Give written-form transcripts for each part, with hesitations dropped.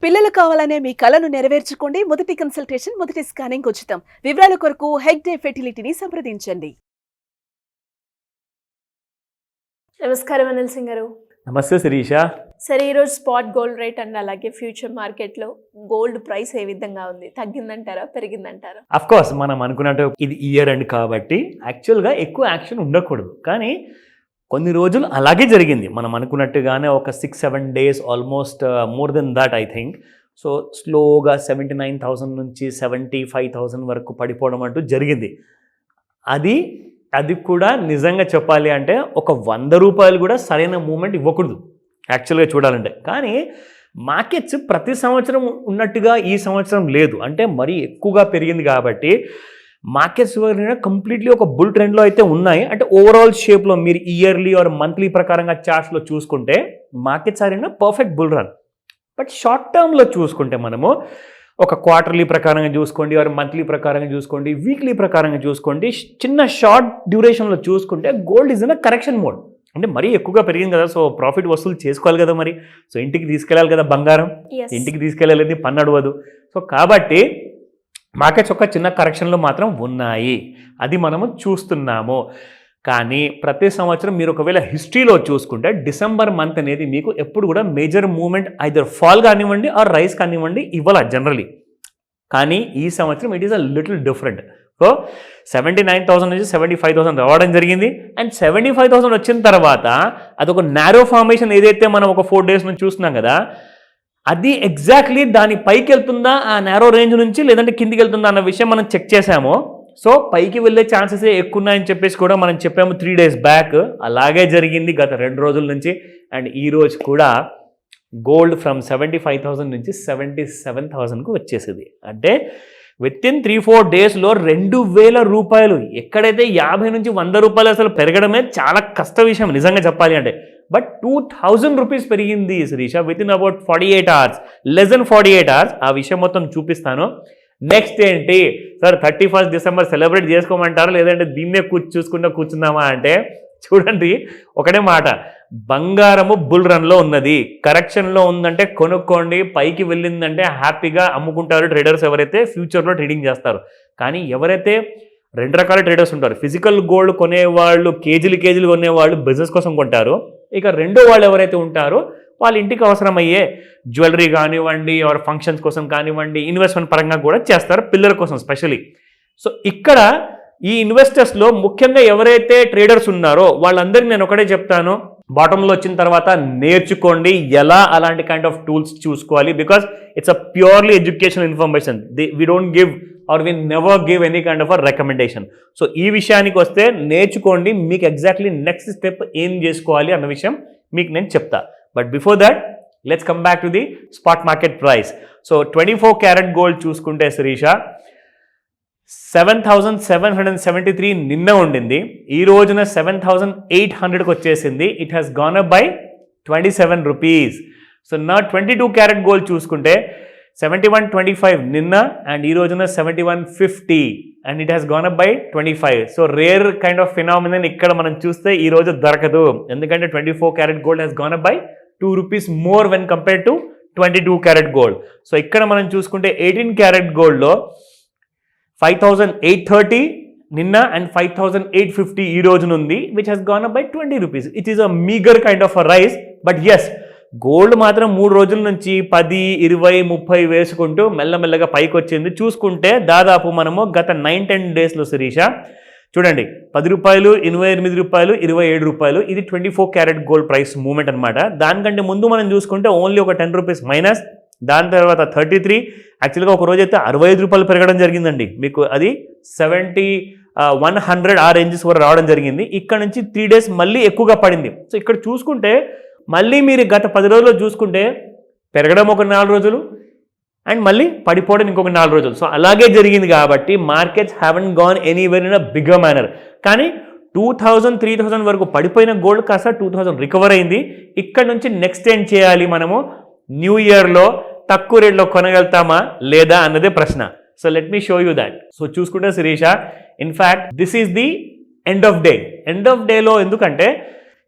పిల్లలు కావాలనే మీ కలను నెరవేర్చుకోండి. మొదటి కన్సల్టేషన్, మొదటి స్కానింగ్ ఉచితం. వివరాల కొరకు హెగ్డే ఫెర్టిలిటీని సంప్రదించండి. నమస్కారం అనిల్ సింగ్ గారు. నమస్తే శిరీష. సరే, ఈరోజు స్పాట్ గోల్డ్ రేట్ అండ్ అలాగే ఫ్యూచర్ మార్కెట్లో గోల్డ్ ప్రైస్ ఏ విధంగా ఉంది? తగ్గిందంటారా, పెరిగిందంటారా? అఫ్ కోర్స్ మనం అనుకున్నట్టు ఇది ఇయర్ ఎండ్ కాబట్టి యాక్చువల్గా ఎక్కువ యాక్షన్ ఉండకూడదు, కానీ కొన్ని రోజులు అలాగే జరిగింది. మనం అనుకున్నట్టుగానే ఒక 6-7 days almost more than that I think. So స్లోగా 79,000 నుంచి 75,000 వరకు పడిపోవడం అంటూ జరిగింది. అది కూడా నిజంగా చెప్పాలి అంటే ఒక 100 రూపాయలు కూడా సరైన మూమెంట్ ఇవ్వకూడదు యాక్చువల్గా చూడాలంటే. కానీ మార్కెట్స్ ప్రతి సంవత్సరం ఉన్నట్టుగా ఈ సంవత్సరం లేదు, అంటే మరీ ఎక్కువగా పెరిగింది కాబట్టి మార్కెట్స్ కంప్లీట్లీ ఒక బుల్ ట్రెండ్లో అయితే ఉన్నాయి. అంటే ఓవరాల్ షేప్లో మీరు ఇయర్లీ ఆర్ మంత్లీ ప్రకారంగా చార్ట్స్లో చూసుకుంటే markets are in perfect bull run. But short టర్మ్లో చూసుకుంటే మనము ఒక క్వార్టర్లీ ప్రకారంగా చూసుకోండి, ఆర్ మంత్లీ ప్రకారంగా చూసుకోండి, వీక్లీ ప్రకారంగా చూసుకోండి, చిన్న షార్ట్ డ్యూరేషన్లో చూసుకుంటే gold is in a correction mode. అంటే మరీ ఎక్కువగా పెరిగింది కదా, సో ప్రాఫిట్ వసూలు చేసుకోవాలి కదా మరి. సో ఇంటికి తీసుకెళ్ళాలి కదా బంగారం, ఇంటికి తీసుకెళ్ళాలని పన్ను అడవదు. సో కాబట్టి మార్కెట్స్ ఒక చిన్న కరెక్షన్లో మాత్రం ఉన్నాయి, అది మనము చూస్తున్నాము. కానీ ప్రతి సంవత్సరం మీరు ఒకవేళ హిస్టరీలో చూసుకుంటే డిసెంబర్ మంత్ అనేది మీకు ఎప్పుడు కూడా మేజర్ మూమెంట్ ఐదర్ ఫాల్ కానివ్వండి ఆర్ రైస్ కానివ్వండి ఇవ్వాలి జనరలీ. కానీ ఈ సంవత్సరం it is a little different. So 79,000 నుంచి 75,000 రావడం జరిగింది. అండ్ 75,000 వచ్చిన తర్వాత అదొక నారో ఫార్మేషన్ ఏదైతే మనం ఒక 4 days నుంచి చూస్తున్నాం కదా, అది ఎగ్జాక్ట్లీ దాని పైకి వెళ్తుందా ఆ నారో రేంజ్ నుంచి, లేదంటే కిందికి వెళ్తుందా అన్న విషయం మనం చెక్ చేసాము. సో పైకి వెళ్ళే ఛాన్సెస్ ఎక్కువ ఉన్నాయని చెప్పేసి కూడా మనం చెప్పాము 3 days బ్యాక్. అలాగే జరిగింది గత 2 రోజుల నుంచి. అండ్ ఈ రోజు కూడా గోల్డ్ ఫ్రమ్ 75,000 నుంచి 77,000కు వచ్చేసింది. అంటే విత్ ఇన్ 3-4 డేస్లో 2,000 రూపాయలు. ఎక్కడైతే 50 నుంచి 100 రూపాయలు అసలు పెరగడమే చాలా కష్ట విషయం నిజంగా చెప్పాలి అంటే. బట్ 2,000 రూపీస్ పెరిగింది Sirisha within about 48 hours, less than 48 hours. ఆ విషయం మొత్తం చూపిస్తాను. నెక్స్ట్ ఏంటి సార్, 31st December సెలబ్రేట్ చేసుకోమంటారా, లేదంటే దీన్నే చూసుకుంటూ కూర్చుందామా అంటే చూడండి, ఒకటే మాట, బంగారము బుల్ రన్లో ఉన్నది, కరెక్షన్లో ఉందంటే కొనుక్కోండి, పైకి వెళ్ళిందంటే హ్యాపీగా అమ్ముకుంటారు ట్రేడర్స్ ఎవరైతే ఫ్యూచర్లో ట్రేడింగ్ చేస్తారు. కానీ ఎవరైతే 2 రకాల ట్రేడర్స్ ఉంటారు, ఫిజికల్ గోల్డ్ కొనేవాళ్ళు, కేజీలు కొనేవాళ్ళు బిజినెస్ కోసం కొంటారు. ఇక రెండో వాళ్ళు ఎవరైతే ఉంటారో వాళ్ళ ఇంటికి అవసరమయ్యే జ్యువెలరీ కానివ్వండి ఆర్ ఫంక్షన్స్ కోసం కానివ్వండి, ఇన్వెస్ట్మెంట్ పరంగా కూడా చేస్తారు, పిల్లల కోసం స్పెషలీ. సో ఇక్కడ ఈ ఇన్వెస్టర్స్లో ముఖ్యంగా ఎవరైతే ట్రేడర్స్ ఉన్నారో వాళ్ళందరికీ నేను ఒకటే చెప్తాను, బాటంలో వచ్చిన తర్వాత నేర్చుకోండి ఎలా అలాంటి కైండ్ ఆఫ్ టూల్స్ చూసుకోవాలి. Because it's a purely educational information. We don't give or we never give any kind of a recommendation. So ఈ విషయానికి వస్తే నేర్చుకోండి, మీకు ఎగ్జాక్ట్లీ నెక్స్ట్ స్టెప్ ఏం చేసుకోవాలి అన్న విషయం మీకు నేను చెప్తా. But before that let's come back to the spot market price. So 24 carat gold చూసుకుంటే శిరీష 7,773 నిన్న ఉండింది, ఈ రోజున 7,800కి వచ్చేసింది. It has gone up by 27 rupees. So నా 22 క్యారెట్ గోల్డ్ చూసుకుంటే 71.25 నిన్న, అండ్ ఈ రోజున 71.50, and it has gone up by 25. So rare kind of phenomenon ఇక్కడ మనం చూస్తే ఈ రోజు దొరకదు, ఎందుకంటే 24 carat gold has gone up by 2 rupees more when compared to 22 carat gold. So ఇక్కడ మనం చూసుకుంటే 18 క్యారెట్ గోల్డ్లో 5,830 నిన్న అండ్ 5,850 ఈ రోజున ఉంది, which has gone up by 20 rupees. It is a meagre kind of a rise. But yes, gold మాత్రం 3 రోజుల నుంచి 10, 20, 30 వేసుకుంటూ మెల్లమెల్లగా పైకి వచ్చింది. చూసుకుంటే దాదాపు మనము గత 9-10 డేస్లో శిరీష చూడండి, 10 రూపాయలు, 28 రూపాయలు, 27 రూపాయలు, ఇది 24 క్యారెట్ గోల్డ్ ప్రైస్ మూమెంట్ అనమాట. దానికంటే ముందు మనం చూసుకుంటే ఓన్లీ ఒక 10 రూపీస్ మైనస్, దాని తర్వాత 33, యాక్చువల్గా ఒక రోజు అయితే 65 రూపాయలు పెరగడం జరిగిందండి. మీకు అది 70, 100 ఆ రేంజెస్ వరకు రావడం జరిగింది. ఇక్కడ నుంచి 3 days మళ్ళీ ఎక్కువగా పడింది. సో ఇక్కడ చూసుకుంటే మళ్ళీ మీరు గత 10 రోజుల్లో చూసుకుంటే పెరగడం ఒక 4 రోజులు అండ్ మళ్ళీ పడిపోవడం ఇంకొక 4 రోజులు. సో అలాగే జరిగింది కాబట్టి markets haven't gone anywhere in a bigger manner. కానీ 2,000, 3,000 వరకు పడిపోయిన గోల్డ్ కాస్త 2,000 రికవర్ అయింది. ఇక్కడ నుంచి నెక్స్ట్ ఏం చేయాలి, మనము న్యూ ఇయర్లో తక్కువ రేట్లో కొనగలుగుతామా లేదా అన్నదే ప్రశ్న. So let me show you that. So చూసుకుంటే Sirisha, in fact this is the end of day. End of డేలో ఎందుకంటే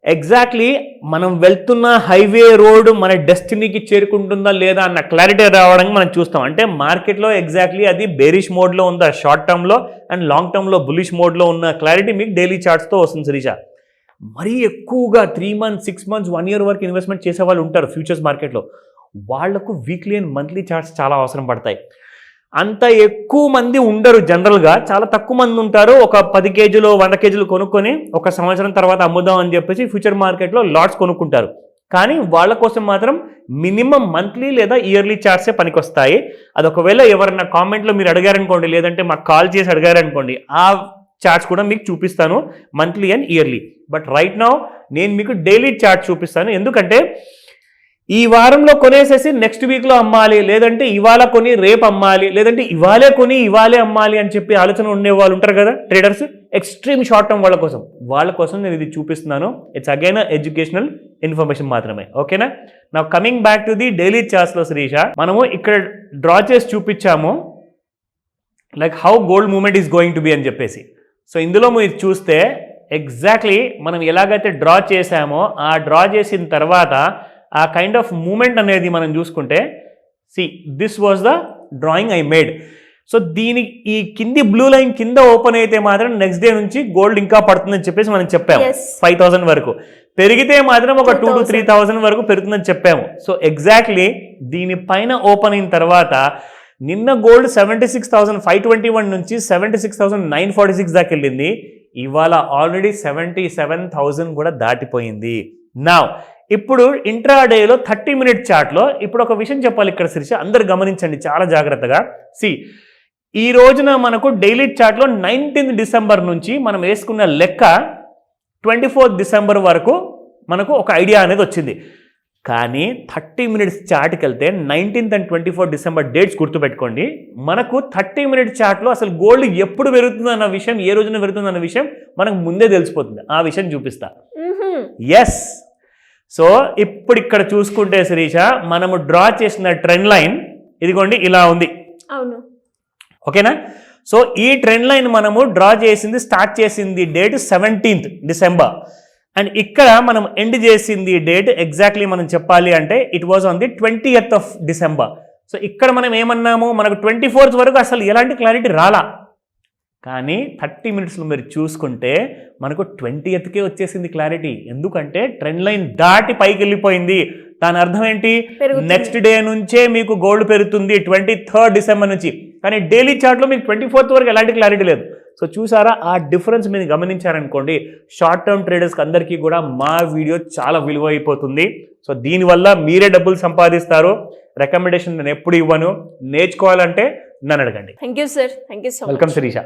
ఎగ్జాక్ట్లీ మనం వెళ్తున్న హైవే రోడ్ మన డెస్టినీకి చేరుకుంటుందా లేదా అన్న క్లారిటీ రావడానికి మనం చూస్తాం. అంటే మార్కెట్లో ఎగ్జాక్ట్లీ అది బేరిష్ మోడ్లో ఉందా షార్ట్ టర్మ్లో అండ్ లాంగ్ టర్మ్లో బులిష్ మోడ్లో ఉన్న క్లారిటీ మీకు డైలీ చార్ట్స్తో వస్తుంది శిరీష. మరీ ఎక్కువగా 3 months 6 months 1 year వరకు ఇన్వెస్ట్మెంట్ చేసే వాళ్ళు ఉంటారు ఫ్యూచర్స్ మార్కెట్లో. వాళ్లకు వీక్లీ అండ్ మంత్లీ చార్ట్స్ చాలా అవసరం పడతాయి. అంత ఎక్కువ మంది ఉండరు జనరల్గా, చాలా తక్కువ మంది ఉంటారు. ఒక 10 kgs 100 kgs కొనుక్కొని ఒక సంవత్సరం తర్వాత అమ్ముదాం అని చెప్పేసి ఫ్యూచర్ మార్కెట్లో లాట్స్ కొనుక్కుంటారు. కానీ వాళ్ళ కోసం మాత్రం మినిమం మంత్లీ లేదా ఇయర్లీ చార్ట్సే పనికొస్తాయి. అది ఒకవేళ ఎవరైనా కామెంట్లో మీరు అడిగారనుకోండి, లేదంటే మాకు కాల్ చేసి అడిగారనుకోండి, ఆ చార్ట్స్ కూడా మీకు చూపిస్తాను monthly and yearly. But right now నేను మీకు డైలీ చార్ట్ చూపిస్తాను. ఎందుకంటే ఈ వారంలో కొనేసేసి నెక్స్ట్ వీక్లో అమ్మాలి, లేదంటే ఇవాళ కొని రేపు అమ్మాలి, లేదంటే ఇవాళే కొని ఇవాళే అమ్మాలి అని చెప్పి ఆలోచన ఉండే వాళ్ళు ఉంటారు కదా ట్రేడర్స్, ఎక్స్ట్రీమ్ షార్ట్ టర్మ్ వాళ్ళ కోసం నేను ఇది చూపిస్తున్నాను. ఇట్స్ అగైన్ ఎడ్యుకేషనల్ ఇన్ఫర్మేషన్ మాత్రమే. ఓకేనా? నా coming back to the daily చార్ట్స్లో శిరీష, మనము ఇక్కడ డ్రా చేసి చూపించాము like how gold movement is going to be అని చెప్పేసి. సో ఇందులో మీరు చూస్తే ఎగ్జాక్ట్లీ మనం ఎలాగైతే డ్రా చేసామో ఆ డ్రా చేసిన తర్వాత ఆ కైండ్ ఆఫ్ మూమెంట్ అనేది మనం చూసుకుంటే, see this was the drawing I made. So దీని ఈ కింది బ్లూ లైన్ కింద ఓపెన్ అయితే మాత్రం నెక్స్ట్ డే నుంచి గోల్డ్ ఇంకా పడుతుందని చెప్పేసి మనం చెప్పాము. 5,000 వరకు పెరిగితే మాత్రం ఒక 2,000 to 3,000 వరకు పెరుగుతుందని చెప్పాము. సో ఎగ్జాక్ట్లీ దీనిపైన ఓపెన్ అయిన తర్వాత నిన్న గోల్డ్ 76,521 నుంచి 76,946 దాకా వెళ్ళింది. ఇవాళ ఆల్రెడీ 77,000 కూడా దాటిపోయింది. నా ఇప్పుడు ఇంట్రాడేలో 30 minute చార్ట్లో ఇప్పుడు ఒక విషయం చెప్పాలి ఇక్కడ శిరీష, అందరు గమనించండి చాలా జాగ్రత్తగా. ఈ రోజున మనకు డైలీ చార్ట్లో 19th December నుంచి మనం వేసుకున్న లెక్క 24th December వరకు మనకు ఒక ఐడియా అనేది వచ్చింది. కానీ 30 minutes చార్ట్కి వెళ్తే 19th and 24th December dates గుర్తుపెట్టుకోండి. మనకు 30 minute చార్ట్లో అసలు గోల్డ్ ఎప్పుడు పెరుగుతుందన్న విషయం, ఏ రోజున పెరుగుతుందన్న విషయం మనకు ముందే తెలిసిపోతుంది. ఆ విషయం చూపిస్తా. ఎస్, సో ఇప్పుడు ఇక్కడ చూసుకుంటే శిరీష, మనము డ్రా చేసిన ట్రెండ్ లైన్ ఇదిగోండి ఇలా ఉంది. అవును, ఓకేనా? సో ఈ ట్రెండ్ లైన్ మనము డ్రా చేసింది, స్టార్ట్ చేసింది డేట్ 17th December అండ్ ఇక్కడ మనం ఎండ్ చేసింది డేట్ ఎగ్జాక్ట్లీ మనం చెప్పాలి అంటే it was on the 20th December. So ఇక్కడ మనం ఏమన్నాము, మనకు 24th వరకు అసలు ఎలాంటి క్లారిటీ రాలా. కానీ 30 minutesలో మీరు చూసుకుంటే మనకు 20th వచ్చేసింది క్లారిటీ. ఎందుకంటే ట్రెండ్ లైన్ దాటి పైకి వెళ్ళిపోయింది. దాని అర్థం ఏంటి, నెక్స్ట్ డే నుంచే మీకు గోల్డ్ పెరుగుతుంది 23rd December నుంచి. కానీ డైలీ చార్ట్లో మీకు 24th వరకు ఎలాంటి క్లారిటీ లేదు. సో చూసారా ఆ డిఫరెన్స్ మీరు గమనించారనుకోండి, షార్ట్ టర్మ్ ట్రేడర్స్కి అందరికీ కూడా మా వీడియో చాలా విలువ అయిపోతుంది. సో దీనివల్ల మీరే డబ్బులు సంపాదిస్తారు. రికమెండేషన్ నేను ఎప్పుడు ఇవ్వను, నేర్చుకోవాలంటే నన్ను అడగండి. Thank you sir, thank you so much. Welcome Sirisha.